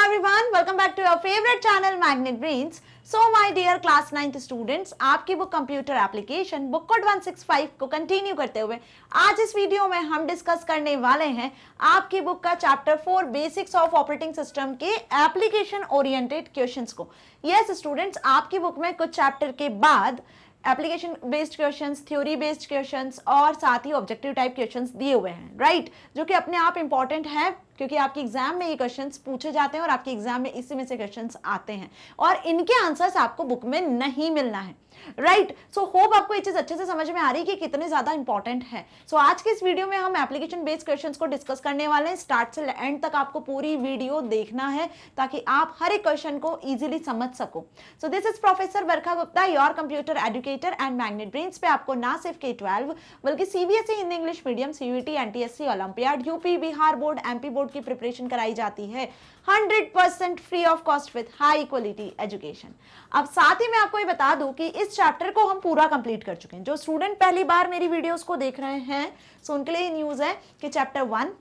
everyone, welcome back to your favorite channel Magnet Brains. So my dear class 9th students, आपकी book computer application book code 165 को continue करते हुए आज इस video में हम डिस्कस करने वाले हैं आपकी बुक का chapter 4 basics of operating system के एप्लीकेशन ओरिएंटेड क्वेश्चंस को। यस स्टूडेंट्स, आपकी बुक में कुछ चैप्टर के बाद application based questions, theory based questions और साथ ही ऑब्जेक्टिव टाइप क्वेश्चंस दिए हुए हैं, राइट, जो कि अपने आप इंपॉर्टेंट है क्योंकि आपके एग्जाम में ये क्वेश्चंस पूछे जाते हैं और आपके एग्जाम में इसी में से क्वेश्चंस आते हैं और इनके आंसर्स आपको बुक में नहीं मिलना है, राइट। सो होप आपको ये चीज अच्छे से समझ में आ रही है कि कितने ज्यादा इंपॉर्टेंट है। सो आज के इस वीडियो में हम एप्लीकेशन बेस्ड क्वेश्चंस को डिस्कस करने वाले हैं। स्टार्ट से एंड तक आपको पूरी वीडियो देखना है ताकि आप हर एक क्वेश्चन को इजीली समझ सको। सो this is professor Barkha Gupta, your computer educator and magnet brains पे आपको ना सिर्फ K12 बल्कि CBSE Hindi English medium, CUET, NTSC, olympiad, UP, Bihar board, MP board की प्रिपरेशन कराई जाती है 100% free of cost with high quality education. अब साथ ही मैं आपको ये बता दूं कि इस चैप्टर को हम पूरा कंप्लीट कर चुके हैं। जो स्टूडेंट पहली बार मेरी वीडियोस को देख रहे हैं सो उनके लिए न्यूज है कि चैप्टर 1,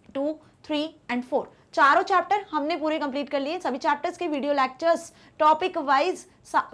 2, 3 एंड 4 चारों चैप्टर हमने पूरे कंप्लीट कर लिए। सभी चैप्टर्स के वीडियो लेक्चर्स टॉपिक वाइज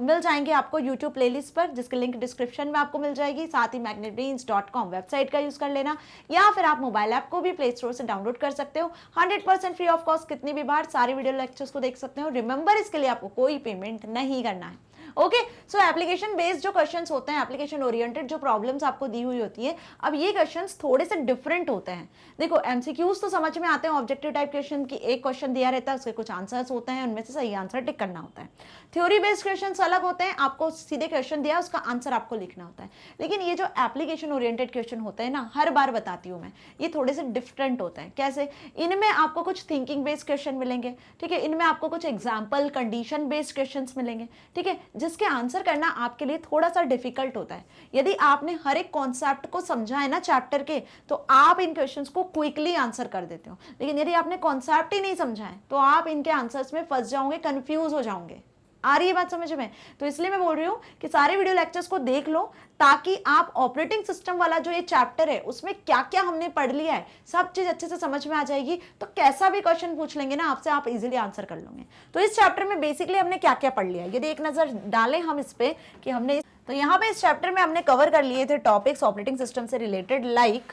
मिल जाएंगे आपको यूट्यूब प्लेलिस्ट पर, जिसकी लिंक डिस्क्रिप्शन में आपको मिल जाएगी। साथ ही magnetbrains.com वेबसाइट का यूज कर लेना या फिर आप मोबाइल ऐप को भी प्ले स्टोर से डाउनलोड कर सकते हो 100% फ्री ऑफ कॉस्ट। कितनी भी बार सारे वीडियो लेक्चर्स को देख सकते हो। रिमेंबर, इसके लिए आपको कोई पेमेंट नहीं करना है। ओके, सो एप्लीकेशन बेस्ड जो क्वेश्चंस होते हैं, एप्लीकेशन ओरिएंटेड जो प्रॉब्लम्स आपको दी हुई होती है, अब ये क्वेश्चंस थोड़े से डिफरेंट होते हैं। देखो एमसीक्यूज तो समझ में आते हैं, ऑब्जेक्टिव टाइप क्वेश्चन की एक क्वेश्चन दिया रहता है, उसके कुछ आंसर्स होते हैं, उनमें से सही आंसर टिक करना होता है। थ्योरी बेस्ड क्वेश्चंस अलग होते हैं, आपको सीधे क्वेश्चन दिया उसका आंसर आपको लिखना होता है। लेकिन ये जो एप्लीकेशन ओरिएंटेड क्वेश्चन होते हैं ना, हर बार बताती हूँ मैं, ये थोड़े से डिफरेंट होते हैं। कैसे? इनमें आपको कुछ थिंकिंग बेस्ड क्वेश्चन मिलेंगे, ठीक है, इनमें आपको कुछ एग्जाम्पल कंडीशन बेस्ड क्वेश्चन मिलेंगे, ठीक है, जिसके आंसर करना आपके लिए थोड़ा सा डिफिकल्ट होता है। यदि आपने हर एक कॉन्सेप्ट को समझा है ना चैप्टर के, तो आप इन क्वेश्चंस को क्विकली आंसर कर देते हो। लेकिन यदि आपने कॉन्सेप्ट ही नहीं समझा है तो आप इनके आंसर्स में फंस जाओगे, कंफ्यूज हो जाओगे। आ रही है बात समझ में? तो इसलिए मैं बोल रही हूं कि सारे वीडियो लेक्चर्स को देख लो ताकि आप ऑपरेटिंग सिस्टम वाला जो ये चैप्टर है उसमें क्या क्या हमने पढ़ लिया है सब चीज अच्छे से समझ में आ जाएगी। तो कैसा भी क्वेश्चन पूछ लेंगे ना आपसे, आप इजीली आंसर कर लोगे। तो इस चैप्टर में बेसिकली हमने क्या क्या पढ़ लिया है, यदि एक नजर डालें हम इस पे कि हमने, तो यहाँ पे इस चैप्टर में हमने कवर कर लिए थे टॉपिक्स ऑपरेटिंग सिस्टम से रिलेटेड, लाइक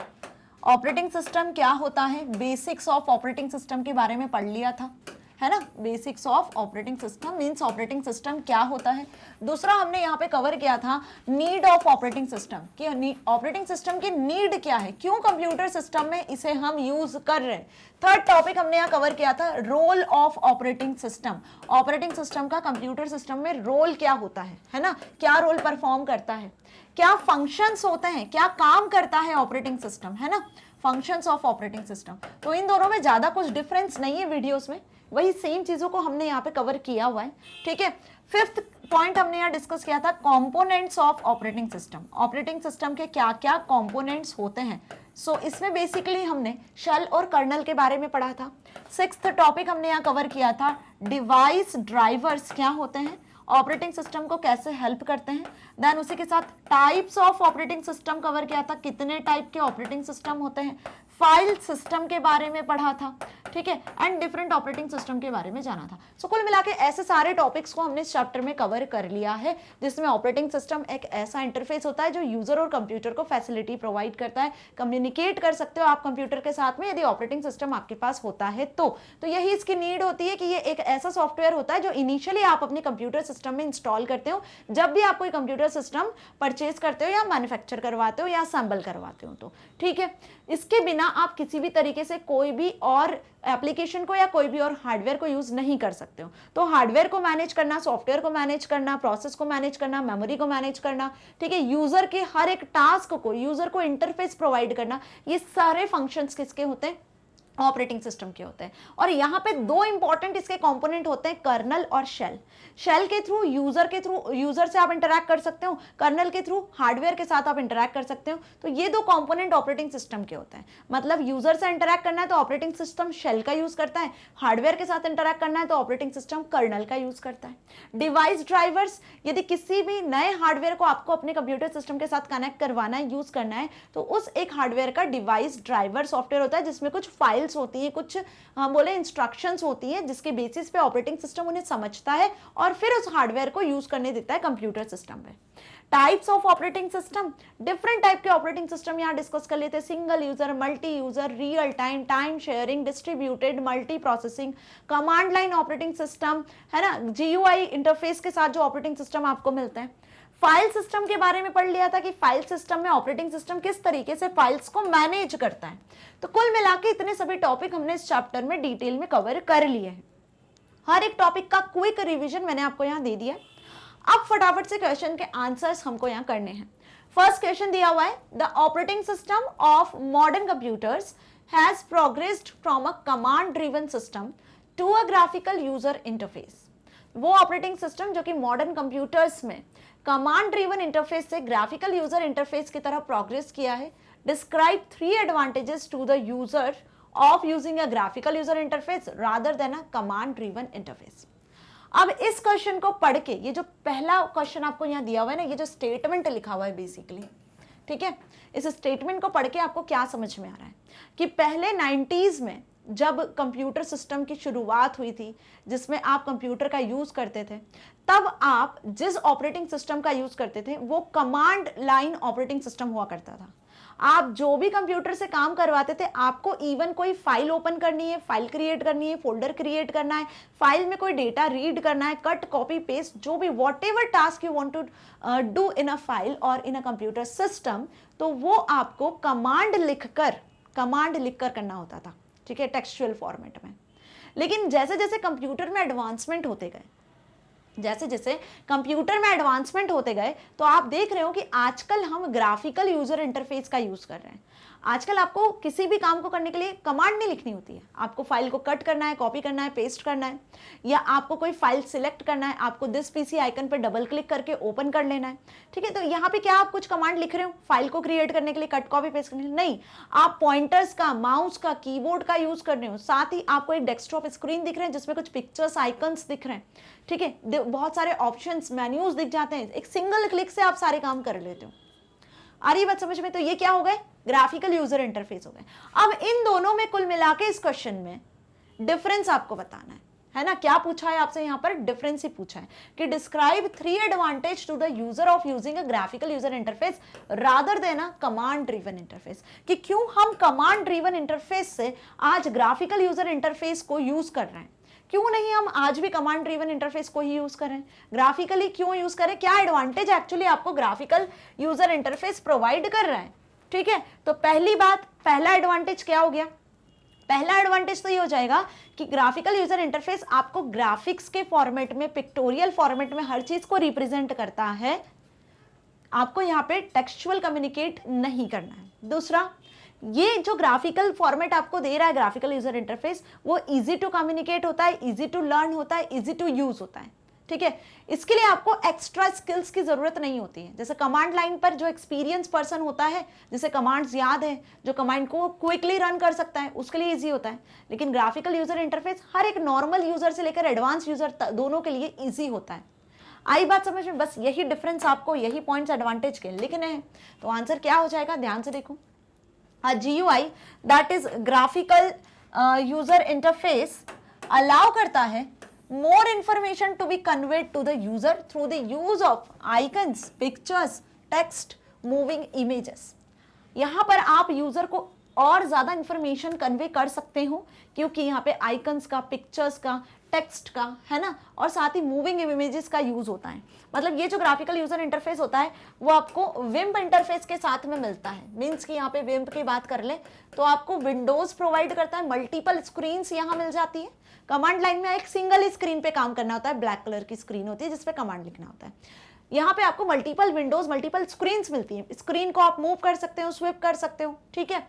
ऑपरेटिंग सिस्टम क्या होता है, बेसिक्स ऑफ ऑपरेटिंग सिस्टम के बारे में पढ़ लिया था, है ना। Basics of operating system means operating system क्या होता है। दूसरा हमने यहाँ पे कवर किया था नीड ऑफ ऑपरेटिंग सिस्टम, कि ऑपरेटिंग सिस्टम की नीड क्या है, क्यों कंप्यूटर सिस्टम में इसे हम यूज कर रहे हैं। थर्ड टॉपिक हमने यहाँ कवर किया था role of operating system, operating system का कंप्यूटर सिस्टम में रोल क्या होता है ना, क्या रोल परफॉर्म करता है, क्या फंक्शंस होते हैं, क्या काम करता है ऑपरेटिंग सिस्टम, है ना, फंक्शंस ऑफ ऑपरेटिंग सिस्टम। तो इन दोनों में ज्यादा कुछ डिफरेंस नहीं है वीडियोस में, वही सेम चीजों को हमने यहाँ पे कवर किया हुआ है, ठीक है। फिफ्थ पॉइंट हमने यहाँ डिस्कस किया था components of operating system, operating system के क्या क्या कंपोनेंट्स होते हैं। सो इसमें बेसिकली हमने शेल और कर्नल के बारे में पढ़ा था। सिक्स्थ टॉपिक हमने यहाँ कवर किया था डिवाइस ड्राइवर्स क्या होते हैं, ऑपरेटिंग सिस्टम को कैसे हेल्प करते हैं। देन उसी के साथ types of operating system cover किया था, कितने टाइप के ऑपरेटिंग सिस्टम होते हैं। फाइल सिस्टम के बारे में पढ़ा था, ठीक है, एंड डिफरेंट ऑपरेटिंग सिस्टम के बारे में जाना था। सो कुल मिला के ऐसे सारे टॉपिक्स को हमने इस चैप्टर में कवर कर लिया है, जिसमें ऑपरेटिंग सिस्टम एक ऐसा इंटरफेस होता है जो यूजर और कंप्यूटर को फैसिलिटी प्रोवाइड करता है। कम्युनिकेट कर सकते हो आप कंप्यूटर के साथ में यदि ऑपरेटिंग सिस्टम आपके पास होता है तो यही इसकी नीड होती है कि ये एक ऐसा सॉफ्टवेयर होता है जो इनिशियली आप अपने कंप्यूटर सिस्टम में इंस्टॉल करते हो जब भी आप कोई कंप्यूटर सिस्टम परचेज करते हो या मैन्युफैक्चर करवाते हो या असेंबल करवाते हो, तो ठीक है। इसके बिना आप किसी भी तरीके से कोई भी और एप्लीकेशन को या कोई भी और हार्डवेयर को यूज नहीं कर सकते हो। तो हार्डवेयर को मैनेज करना, सॉफ्टवेयर को मैनेज करना, प्रोसेस को मैनेज करना, मेमोरी को मैनेज करना, ठीक है, यूजर के हर एक टास्क को, यूजर को इंटरफेस प्रोवाइड करना, ये सारे फंक्शंस किसके होते हैं, ऑपरेटिंग सिस्टम के होते हैं। और यहाँ पे दो इंपॉर्टेंट इसके कंपोनेंट होते हैं, कर्नल और शेल। शेल के थ्रू यूजर से आप इंटरैक्ट कर सकते हो, कर्नल के थ्रू हार्डवेयर के साथ आप इंटरैक्ट कर सकते हो। तो ये दो कंपोनेंट ऑपरेटिंग सिस्टम के होते हैं। मतलब यूजर से इंटरैक्ट करना है तो ऑपरेटिंग सिस्टम शेल का यूज करता है, हार्डवेयर के साथ इंटरैक्ट करना है तो ऑपरेटिंग सिस्टम कर्नल का यूज करता है। डिवाइस ड्राइवर्स, यदि किसी भी नए हार्डवेयर को आपको अपने कंप्यूटर सिस्टम के साथ कनेक्ट करवाना है, यूज करना है, तो उस एक हार्डवेयर का डिवाइस ड्राइवर सॉफ्टवेयर होता है जिसमें कुछ फाइल फाइल्स होती हैं, कुछ हम बोले इंस्ट्रक्शंस होती हैं जिसके बेसिस पे ऑपरेटिंग सिस्टम उन्हें समझता है और फिर उस हार्डवेयर को यूज करने देता है कंप्यूटर सिस्टम पे। Types of operating system, different type के ऑपरेटिंग सिस्टम यहाँ डिस्कस कर लेते हैं। Single user, multi user, real time, time sharing, distributed, multi processing, command line operating system, है ना, जीयूआई इंटरफेस के साथ जो ऑपरेटिंग सिस्टम आपको मिलते हैं। फाइल सिस्टम के बारे में पढ़ लिया था कि फाइल सिस्टम में ऑपरेटिंग सिस्टम किस तरीके से फाइल्स को मैनेज करता है। तो कुल मिला के इतने सभी टॉपिक हमने इस चैप्टर में डिटेल में कवर कर लिए हैं। हर एक टॉपिक का क्विक रिवीजन मैंने आपको यहाँ दे दिया। अब फटाफट से क्वेश्चन के आंसर्स हमको यहाँ करने हैं। फर्स्ट क्वेश्चन दिया हुआ है, the operating system of modern computers has progressed from a command driven system to a graphical user interface. वो ऑपरेटिंग सिस्टम जो कि मॉडर्न कंप्यूटर्स में कमांड ड्रिवन इंटरफेस से ग्राफिकल यूजर इंटरफेस की तरह प्रोग्रेस किया है। Describe 3 advantages to the user of using a graphical user interface rather than a command driven interface. अब इस क्वेश्चन को पढ़ के, ये जो पहला क्वेश्चन आपको यहाँ दिया हुआ है ना, ये जो स्टेटमेंट लिखा हुआ है बेसिकली, ठीक है, इस स्टेटमेंट को पढ़ के आपको क्या समझ में आ रहा है कि पहले 90s में जब कंप्यूटर सिस्टम की शुरुआत हुई थी, जिसमें आप कंप्यूटर का यूज करते थे, तब आप जिस ऑपरेटिंग सिस्टम का यूज करते थे वो कमांड लाइन ऑपरेटिंग सिस्टम हुआ करता था। आप जो भी कंप्यूटर से काम करवाते थे, आपको इवन कोई फाइल ओपन करनी है, फाइल क्रिएट करनी है, फोल्डर क्रिएट करना है, फाइल में कोई डेटा रीड करना है, कट कॉपी पेस्ट, जो भी whatever task you want to do in a file और इन अ कंप्यूटर सिस्टम, तो वो आपको कमांड लिखकर करना होता था, ठीक है, टेक्सचुअल फॉर्मेट में। लेकिन जैसे जैसे कंप्यूटर में एडवांसमेंट होते गए, तो आप देख रहे हो कि आजकल हम ग्राफिकल यूजर इंटरफेस का यूज कर रहे हैं। आजकल आपको किसी भी काम को करने के लिए कमांड नहीं लिखनी होती है। आपको फाइल को कट करना है, कॉपी करना है, पेस्ट करना है, या आपको कोई फाइल सिलेक्ट करना है, आपको दिस पीसी आइकन पर डबल क्लिक करके ओपन कर लेना है, ठीक है। तो यहाँ पे क्या आप कुछ कमांड लिख रहे हो फाइल को क्रिएट करने के लिए, कट कॉपी पेस्ट करने के लिए? नहीं, आप पॉइंटर्स का, माउस का, कीबोर्ड का यूज कर रहे हो। साथ ही आपको एक डेस्कटॉप स्क्रीन दिख रहे हैं जिसमें कुछ पिक्चर्स, आइकन्स दिख रहे हैं, ठीक है, बहुत सारे ऑप्शंस, मेन्यूज दिख जाते हैं। एक सिंगल क्लिक से आप सारे काम कर लेते हो। आ रही बात समझ में? तो ये क्या हो गए? ग्राफिकल यूजर इंटरफेस हो गए। अब इन दोनों में कुल मिला के इस क्वेश्चन में डिफरेंस आपको बताना है ना। क्या पूछा है आपसे? यहाँ पर डिफरेंस ही पूछा है कि describe 3 advantage to the user of using a graphical user interface rather than a command driven interface. कि क्यों हम कमांड ड्रिवन इंटरफेस से आज ग्राफिकल यूजर इंटरफेस को यूज कर रहे हैं, क्यों नहीं हम आज भी कमांड ड्रिवन इंटरफेस को ही यूज करें, ग्राफिकली क्यों यूज करें, क्या एडवांटेज एक्चुअली आपको ग्राफिकल यूजर इंटरफेस प्रोवाइड कर रहा है, ठीक है। तो पहली बात, पहला एडवांटेज क्या हो गया? पहला एडवांटेज तो ये हो जाएगा कि ग्राफिकल यूजर इंटरफेस आपको ग्राफिक्स के फॉर्मेट में, पिक्टोरियल फॉर्मेट में हर चीज को रिप्रेजेंट करता है। आपको यहाँ पे टेक्सचुअल कम्युनिकेट नहीं करना है। दूसरा, ये जो ग्राफिकल फॉर्मेट आपको दे रहा है ग्राफिकल यूजर इंटरफेस, वो इजी टू कम्युनिकेट होता है, इजी टू लर्न होता है, इजी टू यूज होता है, ठीक है। इसके लिए आपको एक्स्ट्रा स्किल्स की जरूरत नहीं होती है। जैसे कमांड लाइन पर जो एक्सपीरियंस पर्सन होता है, जिसे कमांड्स याद है, जो कमांड को क्विकली रन कर सकता है, उसके लिए इजी होता है। लेकिन ग्राफिकल यूजर इंटरफेस हर एक नॉर्मल यूजर से लेकर एडवांस यूजर दोनों के लिए इजी होता है। आई बात समझ में? बस यही डिफरेंस आपको, यही पॉइंट्स एडवांटेज के लिखने हैं। तो आंसर क्या हो जाएगा? ध्यान से देखो, GUI that is graphical user interface allow करता है more information to be conveyed to the user through the use of icons, pictures, text, moving images। यहाँ पर आप यूजर को और ज्यादा इंफॉर्मेशन कन्वे कर सकते हो, क्योंकि यहाँ पे आइकन्स का, पिक्चर्स का, टेक्स्ट का, है ना, और साथ ही मूविंग इमेजेस का यूज होता है। मतलब ये जो ग्राफिकल यूजर इंटरफेस होता है वो आपको विम्प इंटरफेस के साथ में मिलता है। मीन्स कि यहाँ पे विम्प की बात कर ले तो आपको विंडोज प्रोवाइड करता है, मल्टीपल स्क्रीन्स यहाँ मिल जाती है। कमांड लाइन में एक सिंगल स्क्रीन पे काम करना होता है, ब्लैक कलर की स्क्रीन होती है जिसपे कमांड लिखना होता है। यहाँ पे आपको मल्टीपल विंडोज, मल्टीपल स्क्रीन्स मिलती हैं। स्क्रीन को आप मूव कर सकते हो, स्विप कर सकते हो, ठीक है।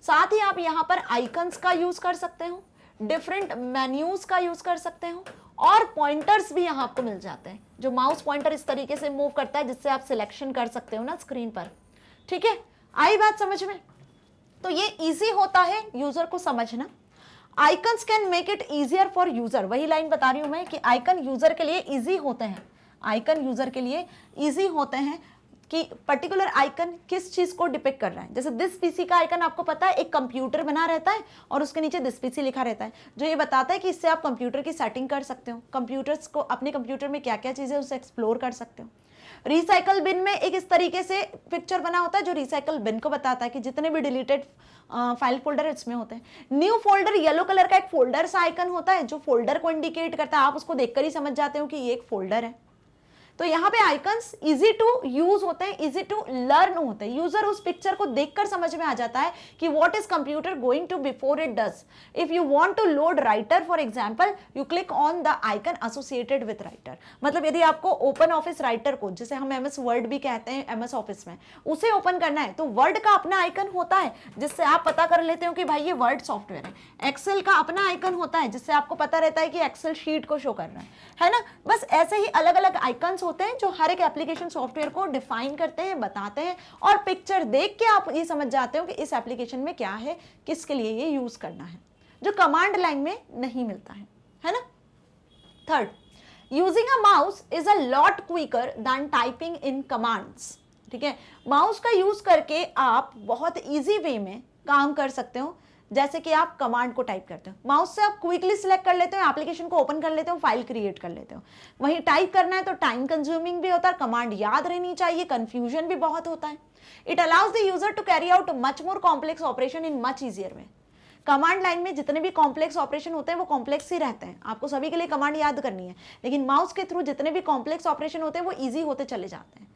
साथ ही आप यहाँ पर आइकन्स का यूज कर सकते हो, डिफरेंट मेन्यूज का यूज कर सकते हो, और पॉइंटर्स भी यहाँ आपको मिल जाते हैं। जो माउस पॉइंटर इस तरीके से मूव करता है जिससे आप सिलेक्शन कर सकते हो ना स्क्रीन पर, ठीक है। आई बात समझ में? तो ये इजी होता है यूजर को समझना। Icons can make it easier for user, वही लाइन बता रही हूं मैं कि आइकन यूजर के लिए इजी होते हैं। आइकन यूजर के लिए इजी होते हैं। कि पर्टिकुलर आइकन किस चीज को डिपिक्ट कर रहा है। जैसे दिस पीसी का आइकन आपको पता है एक कंप्यूटर बना रहता है और उसके नीचे दिस पीसी लिखा रहता है, जो ये बताता है कि इससे आप कंप्यूटर की सेटिंग कर सकते हो, कंप्यूटर्स को अपने कंप्यूटर में क्या क्या चीजें उसे एक्सप्लोर कर सकते हो। रिसाइकल बिन में एक इस तरीके से पिक्चर बना होता है जो रिसाइकल बिन को बताता है कि जितने भी डिलीटेड फाइल फोल्डर इसमें होते हैं। न्यू फोल्डर, येलो कलर का एक फोल्डर सा आइकन होता है जो फोल्डर को इंडिकेट करता है, आप उसको देखकर ही समझ जाते हो कि ये एक फोल्डर है। तो यहाँ पे आइकन्स इजी टू यूज होते हैं, इजी टू लर्न होते हैं। यूजर उस पिक्चर को देखकर समझ में आ जाता है कि what is computer going to before it does. If you want to load writer for example, you click on the icon associated with writer. मतलब यदि आपको ओपन ऑफिस राइटर को, जिसे हम एमएस वर्ड भी कहते हैं एमएस ऑफिस में, उसे ओपन करना है तो वर्ड का अपना आइकन होता है जिससे आप पता कर लेते हो कि भाई ये वर्ड सॉफ्टवेयर है। एक्सेल का अपना आइकन होता है जिससे आपको पता रहता है कि एक्सेल शीट को शो कर रहा है ना। बस ऐसे ही अलग अलग आइकन्स होते हैं जो हर एक एप्लीकेशन सॉफ्टवेयर को डिफाइन करते हैं, बताते हैं, और पिक्चर देख के आप ये समझ जाते हो कि इस एप्लीकेशन में क्या है, किसके लिए ये यूज करना है, जो कमांड लाइन में नहीं मिलता है ना। Third, using a mouse is a lot quicker than typing in commands. ठीक है, माउस का यूज करके आप बहुत इजी वे में काम कर सकते हो। जैसे कि आप कमांड को टाइप करते हो, माउस से आप क्विकली सिलेक्ट कर लेते हो, एप्लीकेशन को ओपन कर लेते हो, फाइल क्रिएट कर लेते हो। वहीं टाइप करना है तो टाइम कंज्यूमिंग भी होता है, कमांड याद रहनी चाहिए, कंफ्यूजन भी बहुत होता है। It allows the user to carry out much more complex operation in much easier way. Command line में जितने भी कॉम्प्लेक्स ऑपरेशन होते हैं वो कॉम्प्लेक्स ही रहते हैं, आपको सभी के लिए कमांड याद करनी है, लेकिन माउस के थ्रू जितने भी कॉम्प्लेक्स ऑपरेशन होते हैं वो इजी होते चले जाते हैं।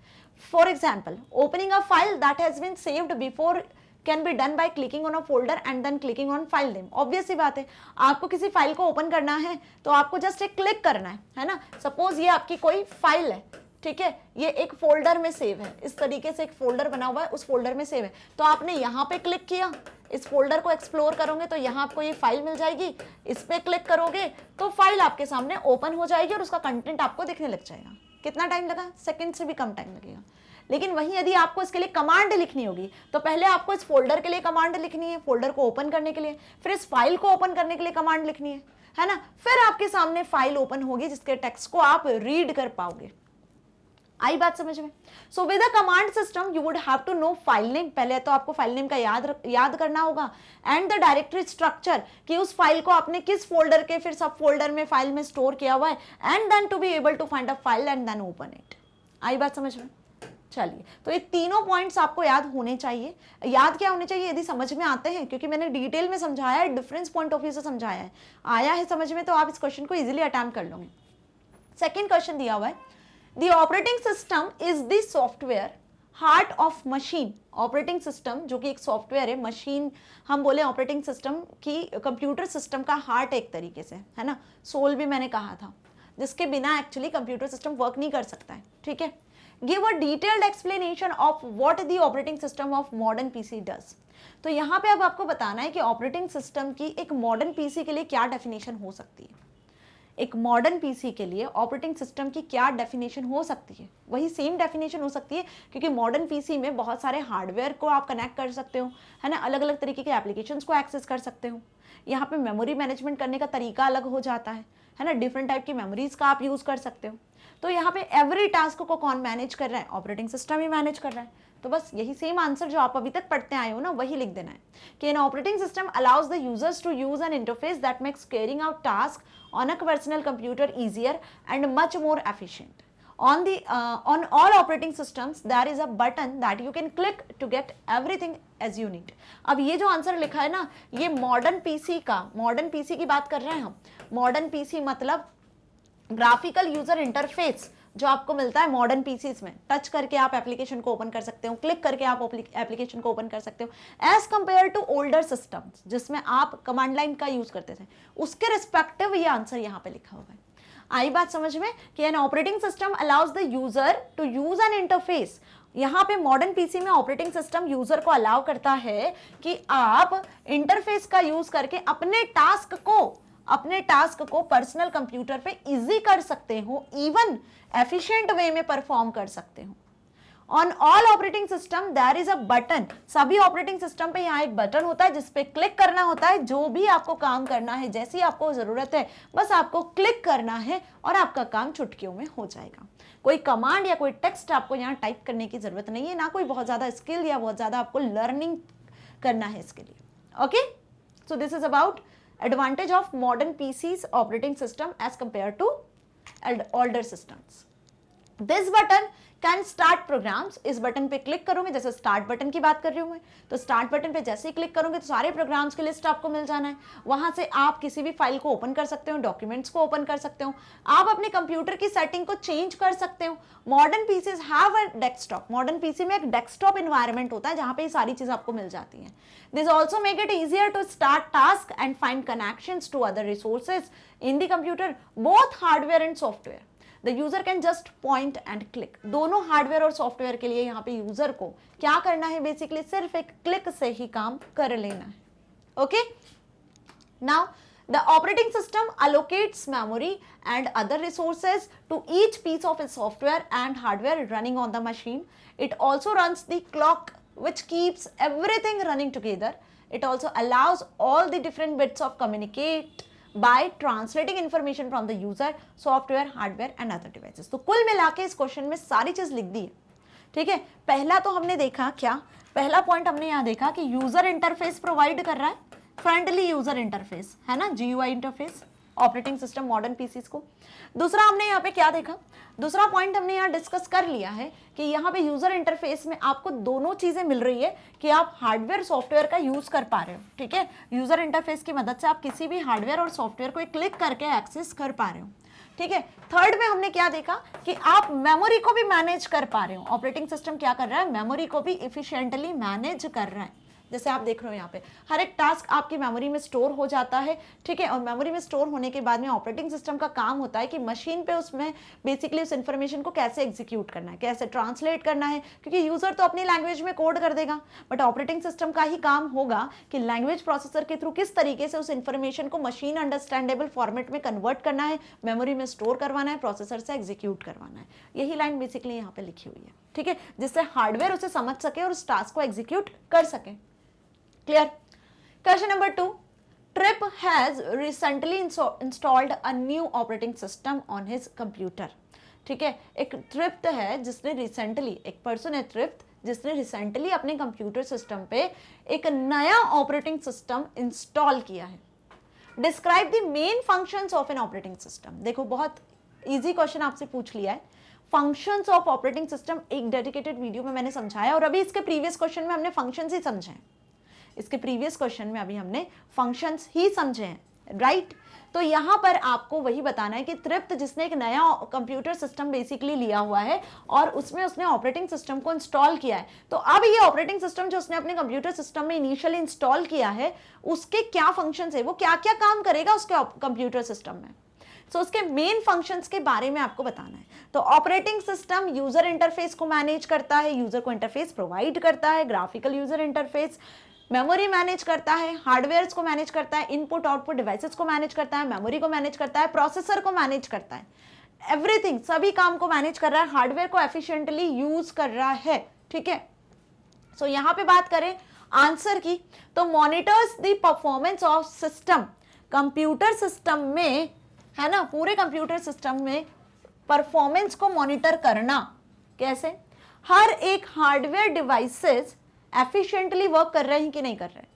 For example, opening a file that has been saved before can be done by clicking on a folder and then clicking on file name. Obvious सी बात है, आपको किसी फाइल को ओपन करना है तो आपको जस्ट एक क्लिक करना है ना। सपोज ये आपकी कोई फाइल है, ठीक है, ये एक फोल्डर में सेव है, इस तरीके से एक फोल्डर बना हुआ है, उस फोल्डर में सेव है, तो आपने यहाँ पे क्लिक किया, इस फोल्डर को एक्सप्लोर करोगे तो यहाँ आपको ये फाइल मिल जाएगी, इस पे क्लिक करोगे तो फाइल आपके सामने ओपन हो जाएगी और उसका कंटेंट आपको दिखने लग जाएगा। कितना टाइम लगा? सेकंड से भी कम टाइम लगेगा। लेकिन वहीं यदि आपको इसके लिए कमांड लिखनी होगी तो पहले आपको इस फोल्डर के लिए कमांड लिखनी है, फोल्डर को ओपन करने के लिए, फिर इस फाइल को ओपन करने के लिए कमांड लिखनी है ना, फिर आपके सामने फाइल ओपन होगी जिसके टेक्स्ट को आप रीड कर पाओगे। आई बात समझ में? So with a command system you would have to know file name, पहले तो आपको फाइल नेम का याद करना होगा, एंड द डायरेक्टरी स्ट्रक्चर कि उस फाइल को आपने किस फोल्डर के फिर सब फोल्डर में फाइल में स्टोर किया हुआ है, and then to be able to find a file and then open it. आई बात समझ में? चलिए, तो ये तीनों पॉइंट्स आपको याद होने चाहिए। याद क्या होने चाहिए? यदि समझ में आते हैं, क्योंकि मैंने डिटेल में समझाया है, डिफरेंस पॉइंट ऑफ व्यू से समझाया है, आया है समझ में, तो आप इस क्वेश्चन को इजीली अटेम्प्ट कर लोगे। सेकंड क्वेश्चन दिया हुआ है, the operating system is the software heart of machine. Operating system जो कि एक सॉफ्टवेयर है, मशीन हम बोले ऑपरेटिंग सिस्टम की कंप्यूटर सिस्टम का हार्ट एक तरीके से, है ना, सोल भी मैंने कहा था, जिसके बिना एक्चुअली कंप्यूटर सिस्टम वर्क नहीं कर सकता है। ठीक है, give a detailed explanation of what the operating system of modern PC does. तो यहाँ पे अब आपको बताना है कि ऑपरेटिंग सिस्टम की एक मॉडर्न पीसी के लिए क्या डेफिनेशन हो सकती है। एक मॉडर्न पीसी के लिए ऑपरेटिंग सिस्टम की क्या डेफिनेशन हो सकती है? वही सेम डेफिनेशन हो सकती है, क्योंकि मॉडर्न पीसी में बहुत सारे हार्डवेयर को आप कनेक्ट कर सकते हो, है ना, अलग अलग तरीके के एप्लीकेशंस को एक्सेस कर सकते हो। यहाँ पे मेमोरी मैनेजमेंट करने का तरीका अलग हो जाता है ना, डिफरेंट टाइप की मेमोरीज का आप यूज कर सकते हो। तो यहाँ पे एवरी टास्क को कौन मैनेज कर रहा है? ऑपरेटिंग सिस्टम ही मैनेज कर रहा है। तो बस यही सेम आंसर जो आप अभी तक पढ़ते आए हो ना, वही लिख देना है कि an operating system allows the users to use an interface that makes carrying out task on a personal computer easier and much more efficient. On all operating systems there is a button that you can click to get everything as you need. अब ये जो answer लिखा है ना, ये modern PC की बात कर रहे हैं हम। मॉडर्न पीसी मतलब ग्राफिकल यूजर इंटरफेस जो आपको मिलता है मॉडर्न पीसीज में। टच करके आप एप्लीकेशन को ओपन कर सकते हो, क्लिक करके आप एप्लीकेशन को ओपन कर सकते हो, as compare to older systems जिसमें आप कमांड लाइन का यूज करते थे, उसके रिस्पेक्टिव ये आंसर यहाँ पे लिखा हुआ है। आई बात समझ में कि an operating system allows the user to use an interface. यहाँ पे मॉडर्न पीसी में ऑपरेटिंग सिस्टम यूजर को अलाउ करता है कि आप इंटरफेस का यूज करके अपने टास्क को पर्सनल कंप्यूटर पे इजी कर सकते हो, इवन एफिशिएंट वे में परफॉर्म कर सकते हो। On all operating system there is a button, सभी ऑपरेटिंग सिस्टम पे यहाँ एक बटन होता है जिस पे क्लिक करना होता है। जो भी आपको काम करना है, जैसी आपको जरूरत है, बस आपको क्लिक करना है और आपका काम चुटकियों में हो जाएगा। कोई कमांड या कोई टेक्स्ट आपको यहाँ टाइप करने की जरूरत नहीं है, ना कोई बहुत ज्यादा स्किल या बहुत ज्यादा आपको लर्निंग करना है इसके लिए। Okay, so this is about advantage of modern PCs operating system as compare to older systems. This button can start programs. इस बटन पे क्लिक करोगे, जैसे स्टार्ट बटन की बात कर रही हूं मैं, तो स्टार्ट बटन पे जैसे ही क्लिक करोगे तो सारे प्रोग्राम्स की लिस्ट आपको मिल जाना है। वहां से आप किसी भी फाइल को ओपन कर सकते हो, डॉक्यूमेंट्स को ओपन कर सकते हो, आप अपने कंप्यूटर की सेटिंग को चेंज कर सकते हो। Modern PCs have a desktop, modern PC में एक डेस्कटॉप इन्वायरमेंट होता है जहां पे ये सारी चीज आपको मिल जाती है। This also make it easier to start task and find connections to other resources in the computer, both hardware and software. The user can just point and click. दोनों हार्डवेयर और सॉफ्टवेयर के लिए यहाँ पे यूजर को क्या करना है, बेसिकली सिर्फ एक क्लिक से ही काम कर लेना है। Okay, now the operating system allocates memory and other resources to each piece of its software and hardware running on the machine. It also runs the clock which keeps everything running together. It also allows all the different bits of communicate by translating information from the user, software, hardware and other devices. तो कुल मिला के इस question में सारी चीज लिख दी है। ठीक है, पहला तो हमने देखा क्या, पहला पॉइंट हमने यहाँ देखा कि यूजर इंटरफेस प्रोवाइड कर रहा है, फ्रेंडली यूजर इंटरफेस है ना, GUI interface operating system modern PCs को। दूसरा हमने यहाँ पे क्या देखा, दूसरा पॉइंट हमने यहाँ डिस्कस कर लिया है कि यहाँ पे यूजर इंटरफेस में आपको दोनों चीजें मिल रही है कि आप हार्डवेयर सॉफ्टवेयर का यूज कर पा रहे हो। ठीक है, यूजर इंटरफेस की मदद से आप किसी भी हार्डवेयर और सॉफ्टवेयर को क्लिक करके एक्सेस कर पा रहे हो। ठीक है, थर्ड में हमने क्या देखा कि आप मेमोरी को भी मैनेज कर पा रहे हो। ऑपरेटिंग सिस्टम क्या कर रहा है, मेमोरी को भी इफिशिएंटली मैनेज कर रहा है। जैसे आप देख रहे हो यहाँ पे हर एक टास्क आपकी मेमोरी में स्टोर हो जाता है। ठीक है, और मेमोरी में स्टोर होने के बाद में ऑपरेटिंग सिस्टम का काम होता है कि मशीन पे उसमें बेसिकली उस इंफॉर्मेशन को कैसे एग्जीक्यूट करना है, कैसे ट्रांसलेट करना है, क्योंकि यूजर तो अपनी लैंग्वेज में कोड कर देगा, बट ऑपरेटिंग सिस्टम का ही काम होगा कि लैंग्वेज प्रोसेसर के थ्रू किस तरीके से उस इंफॉर्मेशन को मशीन अंडरस्टैंडेबल फॉर्मेट में कन्वर्ट करना है, मेमोरी में स्टोर करवाना है, प्रोसेसर से एग्जीक्यूट करवाना है। यही लाइन बेसिकली यहाँ पे लिखी हुई है। ठीक है, जिससे हार्डवेयर उसे समझ सके और उस टास्क को एग्जीक्यूट कर सके। Clear? Question number 2. Trip has recently installed a new operating system on his computer. ठीक है, एक ट्रिप्ट है जिसने रिसेंटली, एक पर्सन है ट्रिप्ट जिसने रिसेंटली अपने कंप्यूटर सिस्टम पे एक नया ऑपरेटिंग सिस्टम इंस्टॉल किया है। Describe the main functions of N operating system. देखो बहुत इजी क्वेश्चन आपसे पूछ लिया है। फंक्शंस ऑफ ऑपरेटिंग सिस्टम एक डेडिकेटेड वीडियो में मैंने समझाया और अभी इसके प्रीवियस क्वेश्चन में हमने फंक्शंस ही समझे हैं। इसके प्रीवियस क्वेश्चन में अभी हमने फंक्शंस ही समझे हैं, राइट? तो यहां पर आपको वही बताना है कि तृप्त जिसने एक नया कंप्यूटर सिस्टम बेसिकली लिया हुआ है और उसमें उसने ऑपरेटिंग सिस्टम को इंस्टॉल किया है, तो अब ये ऑपरेटिंग सिस्टम जो उसने अपने कंप्यूटर सिस्टम में इनिशियली इंस्टॉल किया है उसके क्या फंक्शंस है, वो क्या क्या काम करेगा उसके कंप्यूटर सिस्टम में, तो उसके मेन फंक्शंस के बारे में आपको बताना है। तो ऑपरेटिंग सिस्टम यूजर इंटरफेस को मैनेज करता है, यूजर को इंटरफेस प्रोवाइड करता है, graphical user interface, memory manage करता है, हार्डवेयर को मैनेज करता है, इनपुट आउटपुट डिवाइसेस को मैनेज करता है, मेमोरी को मैनेज करता है, प्रोसेसर को मैनेज करता है, एवरीथिंग सभी काम को मैनेज कर रहा है, हार्डवेयर को एफिशिएंटली यूज कर रहा है। ठीक है, सो यहां पे बात करें आंसर की, तो monitors the performance of system, computer system में है ना, पूरे कंप्यूटर सिस्टम में परफॉर्मेंस को मॉनिटर करना कैसे, हर एक हार्डवेयर डिवाइसेस एफिशिएंटली वर्क कर रहे हैं कि नहीं कर रहे हैं,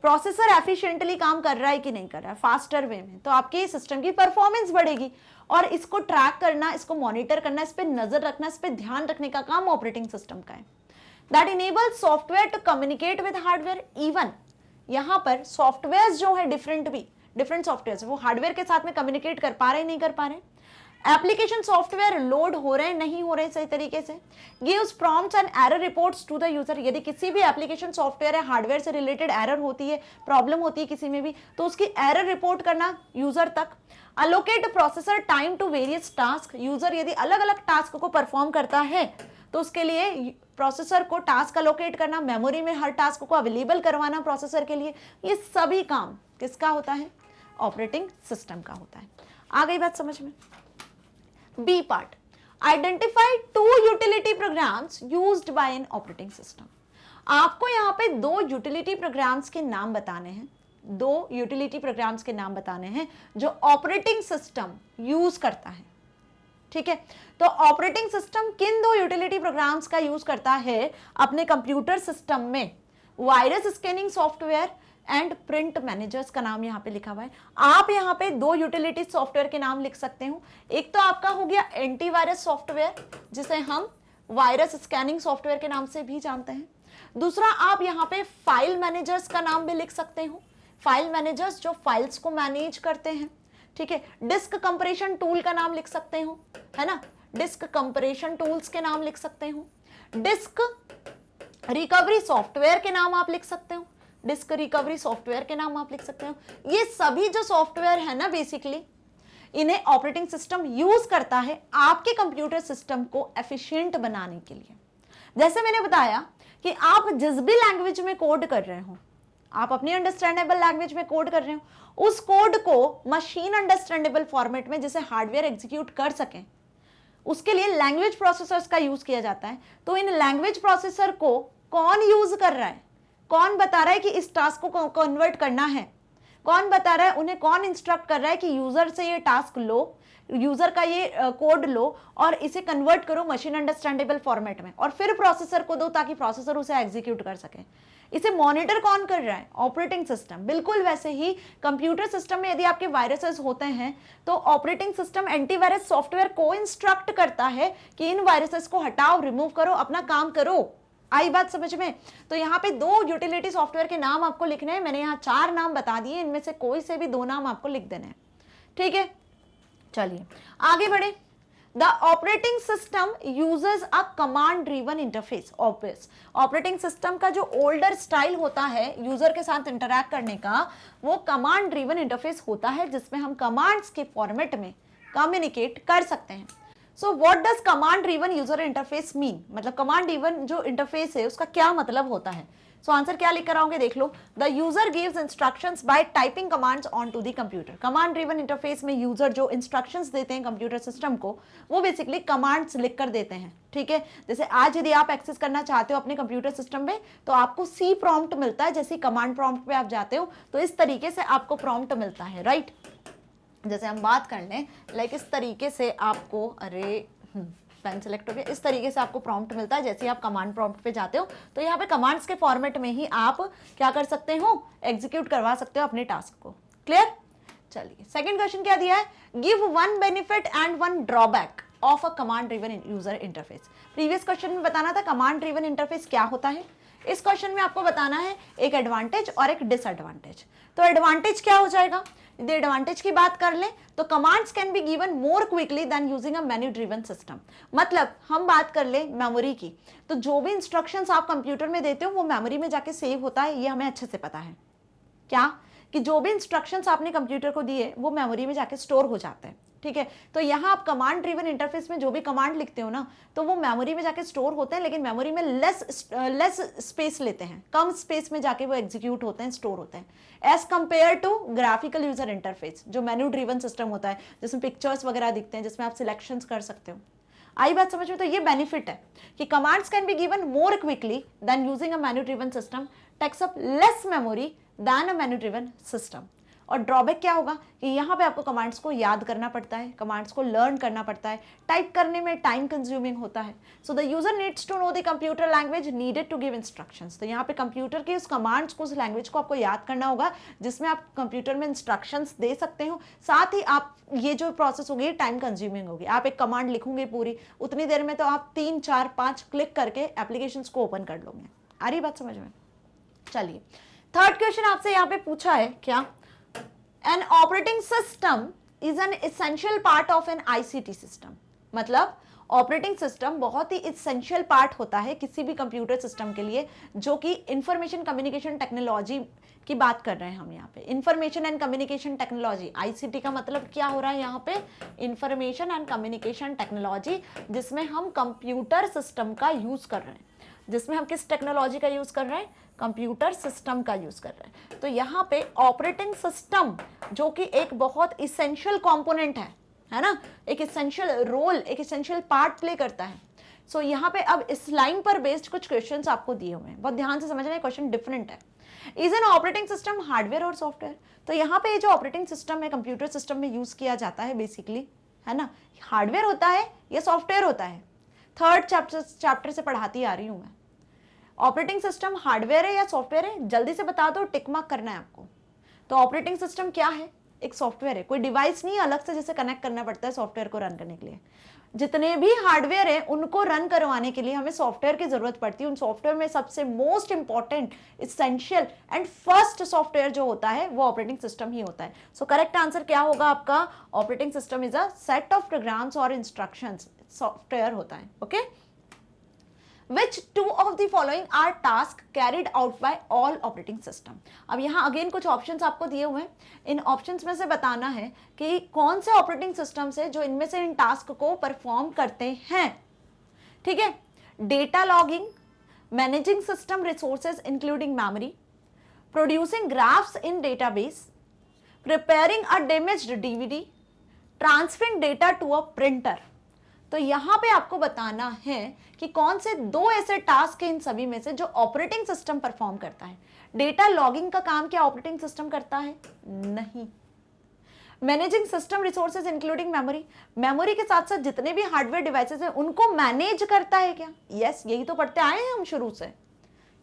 प्रोसेसर एफिशिएंटली काम कर रहा है कि नहीं कर रहा है फास्टर वे में, तो आपके सिस्टम की परफॉर्मेंस बढ़ेगी। और इसको ट्रैक करना, इसको मॉनिटर करना, इस पर नजर रखना, इस पर ध्यान रखने का काम ऑपरेटिंग सिस्टम का है। That enables software to communicate with hardware. Even यहां पर सॉफ्टवेयर जो है डिफरेंट सॉफ्टवेयर वो हार्डवेयर के साथ में कम्युनिकेट कर पा रहे हैं, नहीं कर पा रहे, एप्लीकेशन सॉफ्टवेयर लोड हो रहे हैं, नहीं हो रहे सही तरीके से, gives prompts and error reports to the user. यदि किसी भी एप्लीकेशन सॉफ्टवेयर है, हार्डवेयर से रिलेटेड एरर होती है, प्रॉब्लम होती है किसी में भी, तो उसकी एरर रिपोर्ट करना यूजर तक। Allocate processor time to various task, user यदि अलग अलग टास्क को परफॉर्म करता है तो उसके लिए प्रोसेसर को टास्क अलोकेट करना, मेमोरी में हर टास्क को अवेलेबल करवाना प्रोसेसर के लिए, ये सभी काम किसका होता है, ऑपरेटिंग सिस्टम का होता है। आ गई बात समझ में? B part, identify 2 utility programs used by an operating system. आपको यहाँ पे 2 यूटिलिटी प्रोग्राम्स के नाम बताने हैं, 2 यूटिलिटी प्रोग्राम्स के नाम बताने हैं जो ऑपरेटिंग सिस्टम यूज करता है। ठीक है, तो ऑपरेटिंग सिस्टम किन 2 यूटिलिटी प्रोग्राम्स का यूज करता है अपने कंप्यूटर सिस्टम में? Virus scanning software and print managers का नाम यहाँ पे लिखा हुआ है। आप यहाँ पे 2 यूटिलिटी सॉफ्टवेयर के नाम लिख सकते हो। एक तो आपका हो गया एंटीवायरस सॉफ्टवेयर, जिसे हम वायरस स्कैनिंग सॉफ्टवेयर के नाम से भी जानते हैं। दूसरा आप यहाँ पे फाइल मैनेजर्स का नाम भी लिख सकते हो, फाइल मैनेजर्स जो फाइल्स को मैनेज करते हैं। ठीक है, डिस्क कंप्रेशन टूल का नाम लिख सकते हो, है ना, डिस्क कंप्रेशन टूल्स के नाम लिख सकते हो। डिस्क रिकवरी सॉफ्टवेयर के नाम आप लिख सकते हो, डिस्क रिकवरी सॉफ्टवेयर के नाम आप लिख सकते हो। ये सभी जो सॉफ्टवेयर है ना, बेसिकली इन्हें ऑपरेटिंग सिस्टम यूज करता है आपके कंप्यूटर सिस्टम को एफिशिएंट बनाने के लिए। जैसे मैंने बताया कि आप जिस भी लैंग्वेज में कोड कर रहे हो, आप अपनी अंडरस्टैंडेबल लैंग्वेज में कोड कर रहे हो, उस कोड को मशीन अंडरस्टैंडेबल फॉर्मेट में जिसे हार्डवेयर एग्जीक्यूट कर सकें, उसके लिए लैंग्वेज प्रोसेसर्स का यूज किया जाता है। तो इन लैंग्वेज प्रोसेसर को कौन यूज कर रहा है, कौन बता रहा है कि इस टास्क को कन्वर्ट करना है, कौन बता रहा है, उन्हें कौन इंस्ट्रक्ट कर रहा है कि यूजर से ये टास्क लो, यूजर का ये कोड लो और इसे कन्वर्ट करो मशीन अंडरस्टैंडेबल फॉर्मेट में और फिर प्रोसेसर को दो ताकि प्रोसेसर उसे एग्जीक्यूट कर सके। इसे मॉनिटर कौन कर रहा है? Operating system. बिल्कुल वैसे ही कंप्यूटर सिस्टम में यदि आपके वायरसेस होते हैं तो ऑपरेटिंग सिस्टम एंटीवायरस सॉफ्टवेयर को इंस्ट्रक्ट करता है कि इन वायरसेस को हटाओ, रिमूव करो, अपना काम करो। आई बात समझ में? तो यहाँ पे 2 यूटिलिटी सॉफ्टवेयर के नाम आपको लिखने हैं। मैंने यहाँ 4 नाम बता दिए, इनमें से कोई से भी 2 नाम आपको लिख देने हैं। ठीक है, चलिए आगे बढ़े। The operating system uses a command driven interface. Operating system का जो ओल्डर स्टाइल होता है यूजर के साथ इंटरैक्ट करने का, वो कमांड ड्रिवन इंटरफेस होता है जिसमें हम कमांड्स के फॉर्मेट में कम्युनिकेट कर सकते हैं। So what does command driven user interface mean? मतलब कमांड ड्रिवन जो इंटरफेस है उसका क्या मतलब होता है? सो आंसर क्या लिख कर आओगे, देख लो। The user gives instructions by typing commands on to the computer. Command driven interface में यूजर जो इंस्ट्रक्शंस देते हैं कंप्यूटर सिस्टम को, वो बेसिकली कमांड्स लिख कर देते हैं। ठीक है, जैसे आज यदि आप एक्सेस करना चाहते हो अपने कंप्यूटर सिस्टम में तो आपको सी प्रॉम्प्ट मिलता है। जैसे कमांड प्रॉम्प्ट पे आप जाते हो तो इस तरीके से आपको प्रॉम्प्ट मिलता है, राइट। जैसे हम बात कर लें, लाइक इस तरीके से आपको, अरे पेन सेलेक्ट हो गया, इस तरीके से आपको प्रॉम्प्ट मिलता है। जैसे आप कमांड प्रॉम्प्ट पे जाते हो तो यहाँ पे कमांड्स के फॉर्मेट में ही आप क्या कर सकते हो, एग्जीक्यूट करवा सकते हो अपने टास्क को। क्लियर? चलिए सेकंड क्वेश्चन क्या दिया है, give 1 benefit and 1 drawback of a command driven user interface. Previous question में बताना था कमांड ड्रिवन इंटरफेस क्या होता है, इस क्वेश्चन में आपको बताना है एक एडवांटेज और एक डिसएडवांटेज। तो एडवांटेज क्या हो जाएगा, यदि एडवांटेज की बात कर लें तो commands can be given more quickly than using a menu driven system. मतलब हम बात कर लें मेमोरी की, तो जो भी इंस्ट्रक्शंस आप कंप्यूटर में देते हो वो मेमोरी में जाके सेव होता है, ये हमें अच्छे से पता है। क्या कि जो भी इंस्ट्रक्शंस आपने कंप्यूटर को दिए वो मेमोरी में जाके स्टोर हो जाते हैं। ठीक है, तो यहाँ आप कमांड ड्रिवन इंटरफेस में जो भी कमांड लिखते हो ना, तो वो मेमोरी में जाके स्टोर होते हैं, लेकिन मेमोरी में लेस स्पेस लेते हैं, कम स्पेस में जाके वो एग्जीक्यूट होते हैं, स्टोर होते हैं, as compare to graphical user interface जो मेन्यू ड्रिवन सिस्टम होता है, जिसमें पिक्चर्स वगैरह दिखते हैं, जिसमें आप सिलेक्शंस कर सकते हो। आई बात समझ में? तो ये बेनिफिट है कि commands can be given more quickly than using a menu driven system, takes up less memory than a menu driven system. और ड्रॉबैक क्या होगा कि यहाँ पे आपको कमांड्स को याद करना पड़ता है, कमांड्स को लर्न करना पड़ता है, टाइप करने में टाइम कंज्यूमिंग होता है। So the user needs to know the computer language needed to give instructions. तो यहाँ पे कंप्यूटर के उस कमांड्स को, उस लैंग्वेज को आपको याद करना होगा जिसमें आप कंप्यूटर में इंस्ट्रक्शंस दे सकते हो। साथ ही आप ये जो प्रोसेस होगी टाइम कंज्यूमिंग होगी। आप एक कमांड लिखोगे पूरी, उतनी देर में तो आप 3, 4, 5 क्लिक करके एप्लीकेशंस को ओपन कर लोगे। आ रही बात समझ में? चलिए थर्ड क्वेश्चन आपसे यहाँ पे पूछा है क्या, An operating system is an essential part of an ICT system। मतलब ऑपरेटिंग सिस्टम बहुत ही इसेंशियल पार्ट होता है किसी भी कंप्यूटर सिस्टम के लिए, जो कि इंफॉर्मेशन कम्युनिकेशन टेक्नोलॉजी की बात कर रहे हैं हम यहाँ पे। Information and communication technology, ICT का मतलब क्या हो रहा है यहाँ पे, इंफॉर्मेशन एंड कम्युनिकेशन टेक्नोलॉजी, जिसमें हम कंप्यूटर सिस्टम का यूज कर रहे हैं। जिसमें हम किस टेक्नोलॉजी का यूज कर रहे हैं, कंप्यूटर सिस्टम का यूज कर रहे हैं। तो यहाँ पे ऑपरेटिंग सिस्टम जो कि एक बहुत इसेंशियल कंपोनेंट है है ना, एक इसेंशियल रोल, एक इसेंशियल पार्ट प्ले करता है। सो यहाँ पे अब इस लाइन पर बेस्ड कुछ क्वेश्चंस आपको दिए हुए हैं, बहुत ध्यान से समझना, क्वेश्चन डिफरेंट है। Is an operating system hardware और सॉफ्टवेयर? तो यहाँ पे जो ऑपरेटिंग सिस्टम है कंप्यूटर सिस्टम में यूज किया जाता है बेसिकली, है ना, हार्डवेयर होता है या सॉफ्टवेयर होता है? थर्ड चैप्टर से पढ़ाती आ रही हूं मैं। ऑपरेटिंग सिस्टम हार्डवेयर है या सॉफ्टवेयर है? जल्दी से बता दो, टिक मार्क करना है आपको। तो ऑपरेटिंग सिस्टम क्या है? एक सॉफ्टवेयर है, कोई डिवाइस नहीं अलग से जिसे कनेक्ट करना पड़ता है सॉफ्टवेयर को रन करने के लिए। जितने भी हार्डवेयर है उनको रन करवाने के लिए हमें सॉफ्टवेयर की जरूरत पड़ती है। उन सॉफ्टवेयर में सबसे most important, essential and first software जो होता है वो ऑपरेटिंग सिस्टम ही होता है। सो करेक्ट आंसर क्या होगा आपका? Operating system is a set of programs और इंस्ट्रक्शंस, सॉफ्टवेयर होता है। Okay, Which two of the following are tasks carried out by all operating system? अब यहाँ अगेन कुछ ऑप्शंस आपको दिए हुए हैं, इन ऑप्शंस में से बताना है कि कौन से ऑपरेटिंग सिस्टम्स है जो इनमें से इन टास्क को परफॉर्म करते हैं। ठीक है, data logging, managing system resources including memory, producing graphs in database, preparing a damaged DVD, transferring data to a printer. तो यहां पे आपको बताना है कि कौन से दो ऐसे टास्क हैं इन सभी में से जो ऑपरेटिंग सिस्टम परफॉर्म करता है। डेटा लॉगिंग का काम क्या ऑपरेटिंग सिस्टम करता है? नहीं। Managing system resources including memory, memory के साथ साथ जितने भी हार्डवेयर डिवाइसेस हैं उनको मैनेज करता है क्या? यस, यही तो पढ़ते आए हैं हम शुरू से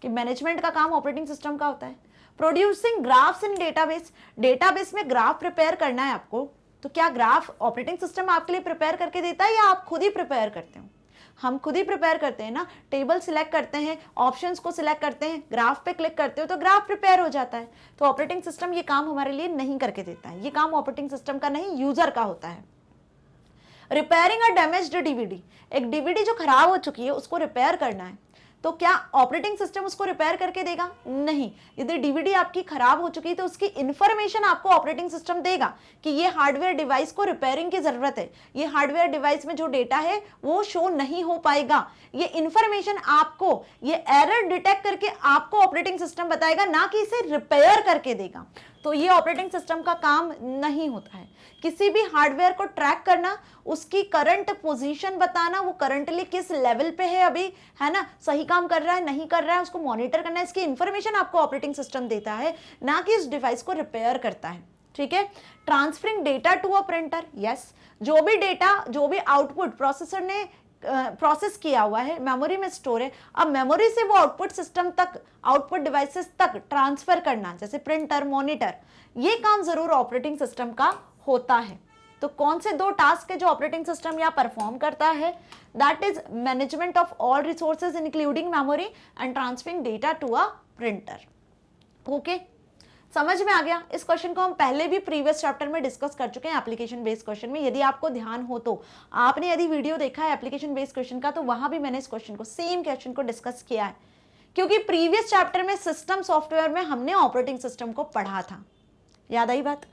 कि मैनेजमेंट का काम ऑपरेटिंग सिस्टम का होता है। Producing graphs in database, database में ग्राफ प्रिपेयर करना है आपको, तो क्या ग्राफ ऑपरेटिंग सिस्टम आपके लिए प्रिपेयर करके देता है या आप खुद ही प्रिपेयर करते हो? हम खुद ही प्रिपेयर करते हैं ना, टेबल सिलेक्ट करते हैं, ऑप्शंस को सिलेक्ट करते हैं, ग्राफ पे क्लिक करते हो तो ग्राफ प्रिपेयर हो जाता है। तो ऑपरेटिंग सिस्टम ये काम हमारे लिए नहीं करके देता है, ये काम ऑपरेटिंग सिस्टम का नहीं, यूजर का होता है। रिपेयरिंग अ डैमेज्ड डीवीडी, एक डीवीडी जो खराब हो चुकी है उसको रिपेयर करना है, तो क्या ऑपरेटिंग सिस्टम उसको रिपेयर करके देगा? नहीं। यदि डीवीडी आपकी खराब हो चुकी है तो उसकी इंफॉर्मेशन आपको ऑपरेटिंग सिस्टम देगा कि ये हार्डवेयर डिवाइस को रिपेयरिंग की जरूरत है, ये हार्डवेयर डिवाइस में जो डेटा है वो शो नहीं हो पाएगा। ये इंफॉर्मेशन आपको, ये एरर डिटेक्ट करके आपको ऑपरेटिंग सिस्टम बताएगा, ना कि इसे रिपेयर करके देगा। तो ये ऑपरेटिंग सिस्टम का काम नहीं होता है। किसी भी हार्डवेयर को ट्रैक करना, उसकी करंट पोजीशन बताना, वो करंटली किस लेवल पे है अभी, है ना, सही काम कर रहा है नहीं कर रहा है, उसको मॉनिटर करना है, इसकी इंफॉर्मेशन आपको ऑपरेटिंग सिस्टम देता है, ना कि इस डिवाइस को रिपेयर करता है। ठीक है, transferring data to a printer, yes, जो भी डेटा, जो भी आउटपुट प्रोसेसर ने प्रोसेस किया हुआ है मेमोरी में स्टोर है, अब मेमोरी से वो आउटपुट सिस्टम तक, आउटपुट डिवाइसेस तक ट्रांसफर करना, जैसे प्रिंटर, मॉनिटर, ये काम जरूर ऑपरेटिंग सिस्टम का होता है। तो कौन से दो टास्क है जो ऑपरेटिंग सिस्टम यहाँ परफॉर्म करता है? That is management of all resources including memory and transferring data to a printer. Okay, समझ में आ गया? इस क्वेश्चन को हम पहले भी प्रीवियस चैप्टर में डिस्कस कर चुके हैं एप्लीकेशन बेस्ड क्वेश्चन में। यदि आपको ध्यान हो तो आपने यदि वीडियो देखा है एप्लीकेशन बेस्ड क्वेश्चन का, तो वहां भी मैंने इस क्वेश्चन को, सेम क्वेश्चन को डिस्कस किया है, क्योंकि प्रीवियस चैप्टर में सिस्टम सॉफ्टवेयर में हमने ऑपरेटिंग सिस्टम को पढ़ा था। याद आई बात?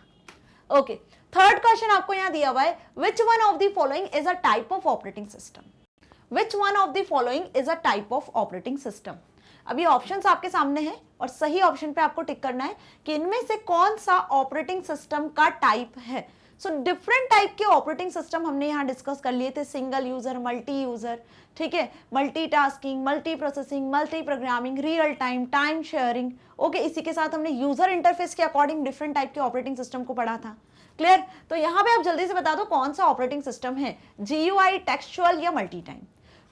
ओके, थर्ड क्वेश्चन आपको यहां दिया हुआ है, which one of the following is a type of operating system? Which one of the following is a type of operating system? अभी ऑप्शंस आपके सामने हैं और सही ऑप्शन पे आपको टिक करना है कि इनमें से कौन सा ऑपरेटिंग सिस्टम का टाइप है। सो डिफरेंट टाइप के ऑपरेटिंग सिस्टम हमने यहाँ डिस्कस कर लिए थे, सिंगल यूजर, मल्टी यूजर, ठीक है, multitasking, multi processing, multi programming, real time, time sharing. Okay, इसी के साथ हमने यूजर इंटरफेस के अकॉर्डिंग डिफरेंट टाइप के ऑपरेटिंग सिस्टम को पढ़ा था। क्लियर? तो यहाँ पे आप जल्दी से बता दो कौन सा ऑपरेटिंग सिस्टम है, जीयूआई, टेक्सचुअल या मल्टी टाइम?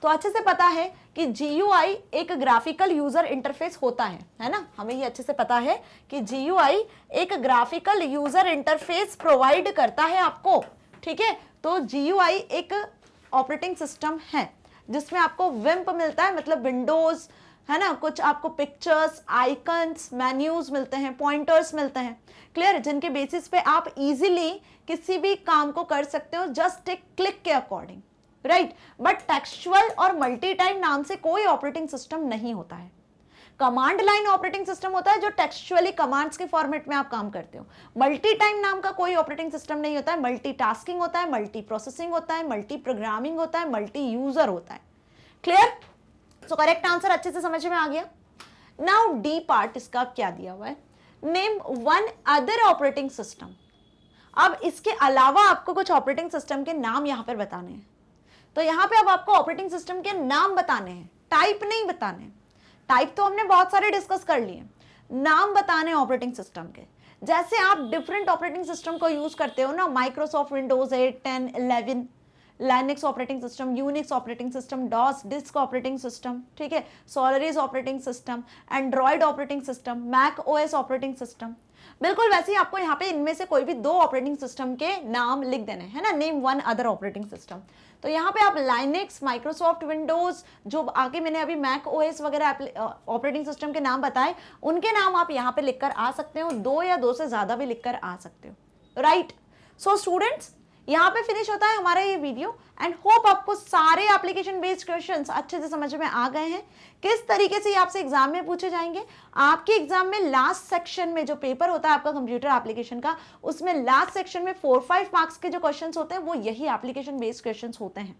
तो अच्छे से पता है कि GUI एक ग्राफिकल यूजर इंटरफेस होता है ना, हमें ये अच्छे से पता है कि GUI एक ग्राफिकल यूजर इंटरफेस प्रोवाइड करता है आपको। ठीक है, तो GUI एक ऑपरेटिंग सिस्टम है जिसमें आपको विम्प मिलता है, मतलब विंडोज, है ना, कुछ आपको पिक्चर्स, आइकन्स, मेन्यूज मिलते हैं, पॉइंटर्स मिलते हैं, क्लियर, जिनके बेसिस पे आप इजीली किसी भी काम को कर सकते हो जस्ट एक क्लिक के अकॉर्डिंग, राइट। बट टेक्सचुअल और मल्टी टाइम नाम से कोई ऑपरेटिंग सिस्टम नहीं होता है। कमांड लाइन ऑपरेटिंग सिस्टम होता है जो टेक्सचुअली कमांड्स के फॉर्मेट में आप काम करते हो। मल्टी टाइम नाम का कोई ऑपरेटिंग सिस्टम नहीं होता है। मल्टीटास्किंग होता है, मल्टी प्रोसेसिंग होता है, मल्टी प्रोग्रामिंग होता है, मल्टी यूजर होता है। क्लियर? सो करेक्ट आंसर अच्छे से समझ में आ गया। नाउ डी पार्ट इसका क्या दिया हुआ है, name one other operating system. अब इसके अलावा आपको कुछ ऑपरेटिंग सिस्टम के नाम यहाँ पर बताने हैं। तो यहाँ पे अब आपको ऑपरेटिंग सिस्टम के नाम बताने हैं, टाइप नहीं बताने। टाइप तो हमने बहुत सारे डिस्कस कर लिए, नाम बताने ऑपरेटिंग सिस्टम के। जैसे आप डिफरेंट ऑपरेटिंग सिस्टम को यूज करते हो ना, Microsoft Windows 8, 10, 11, Linux operating system, Unix operating system, DOS disk operating system, ठीक है, Solaris operating system, Android operating system, Mac OS operating system. बिल्कुल वैसे ही आपको यहाँ पे इनमें से कोई भी 2 ऑपरेटिंग सिस्टम के नाम लिख देने हैं ना, name one other operating system. तो यहाँ पे आप लाइनक्स, माइक्रोसॉफ्ट विंडोज, जो आगे मैंने अभी मैक ओएस वगैरह ऑपरेटिंग सिस्टम के नाम बताए, उनके नाम आप यहाँ पे लिखकर आ सकते हो, 2 या 2 से ज्यादा भी लिखकर आ सकते हो, राइट। सो स्टूडेंट्स, यहाँ पे फिनिश होता है हमारा ये वीडियो एंड होप आपको सारे एप्लीकेशन बेस्ड क्वेश्चंस अच्छे से समझ में आ गए हैं। किस तरीके से आपसे एग्जाम में पूछे जाएंगे, आपके एग्जाम में लास्ट सेक्शन में जो पेपर होता है आपका कंप्यूटर एप्लीकेशन का, उसमें लास्ट सेक्शन में 4-5 मार्क्स के जो क्वेश्चंस होते हैं वो यही एप्लीकेशन बेस्ड क्वेश्चंस होते हैं।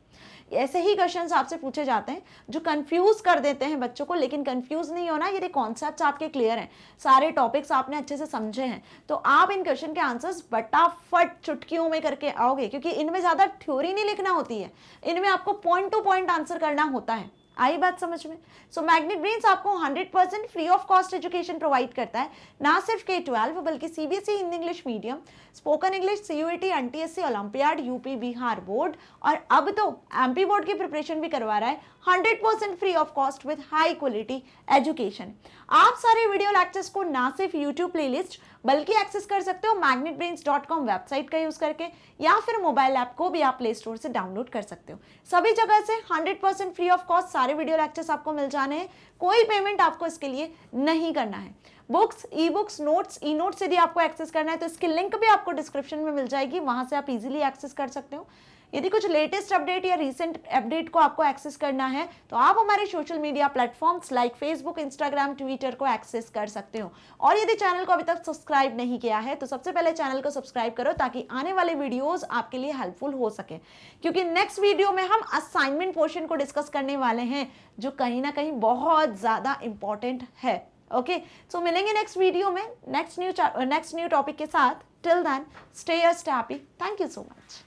ऐसे ही क्वेश्चंस आपसे पूछे जाते हैं जो कंफ्यूज कर देते हैं बच्चों को, लेकिन कंफ्यूज नहीं होना, ये कॉन्सेप्ट्स आपके क्लियर हैं, सारे टॉपिक्स आपने अच्छे से समझे हैं, तो आप इन क्वेश्चन के आंसर्स फटाफट चुटकियों में करके आओगे, क्योंकि इनमें ज्यादा थ्योरी नहीं लिखना होती है, इनमें आपको पॉइंट टू पॉइंट आंसर करना होता है। आई बात समझ में? सो मैग्नेट ब्रेन्स आपको 100% free of cost education provide करता है, ना सिर्फ K-12 बल्कि CBSE Hindi English medium, spoken English, CUET, NTSC, olympiad, UP Bihar board, और अब तो MP बोर्ड की प्रिपरेशन भी करवा रहा है 100% free of cost with high quality education. आप सारे वीडियो लेक्चर्स को ना सिर्फ यूट्यूब प्लेलिस्ट बल्कि एक्सेस कर सकते हो magnetbrains.com वेबसाइट का यूज करके, या फिर मोबाइल ऐप को भी आप प्ले स्टोर से डाउनलोड कर सकते हो। सभी जगह से 100% फ्री ऑफ कॉस्ट सारे वीडियो लेक्चर्स आपको मिल जाने हैं, कोई पेमेंट आपको इसके लिए नहीं करना है। Books, e books, notes, e notes यदि आपको एक्सेस करना है तो इसकी लिंक भी आपको डिस्क्रिप्शन में मिल जाएगी, वहां से आप इजीली एक्सेस कर सकते हो। यदि कुछ लेटेस्ट अपडेट या रीसेंट अपडेट को आपको एक्सेस करना है तो आप हमारे social media platforms like Facebook, Instagram, Twitter को एक्सेस कर सकते हो। और यदि चैनल को अभी तक सब्सक्राइब नहीं किया है तो सबसे पहले चैनल को सब्सक्राइब करो, ताकि आने वाले वीडियोस आपके लिए हेल्पफुल हो सके, क्योंकि नेक्स्ट वीडियो में हम असाइनमेंट पोर्शन को डिस्कस करने वाले हैं, जो कहीं ना कहीं बहुत ज्यादा इंपॉर्टेंट है। ओके, सो मिलेंगे नेक्स्ट वीडियो में नेक्स्ट न्यू टॉपिक के साथ। Till then, stay happy. Thank you so much.